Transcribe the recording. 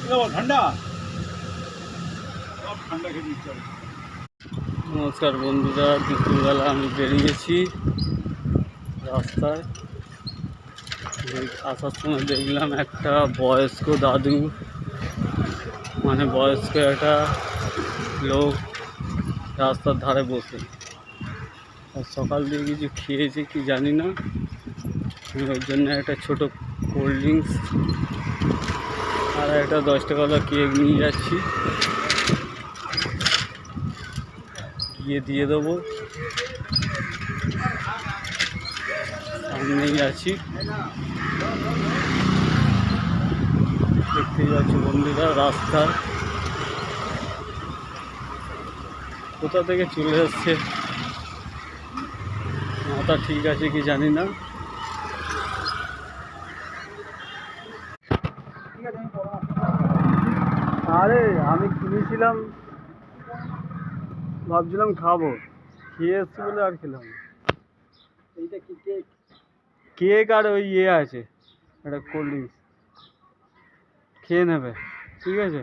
ঠান্ডা ঠান্ডা খেতে ইচ্ছা। নমস্কার বন্ধুরা, দুপুরবেলা আমি বেরিয়েছি রাস্তায়। আসার সময় দেখলাম একটা বয়স্ক দাদু, মানে বয়স্ক একটা লোক রাস্তার ধারে বসে। আর সকাল দিয়ে কিছু খেয়েছে কি জানি না, ওর জন্য একটা ছোট কোল্ড ড্রিঙ্কস আর একটা 10 টাকাওয়ালা কেক নিয়ে যাচ্ছি, গিয়ে দিয়ে দেবো। সামনেই আছি, দেখতেই যাচ্ছি বন্ধুরা রাস্তা কোথা থেকে চলে আসছে, মাথা ঠিক আছে কি জানি না। আরে আমি কিনেছিলাম, ভাবছিলাম খাবো, খেয়ে এসছি বলে আর খেলাম। এইটা কি কেক? কেক আর ওই আছে একটা কোল্ড ড্রিঙ্কস, খেয়ে নেবে, ঠিক আছে।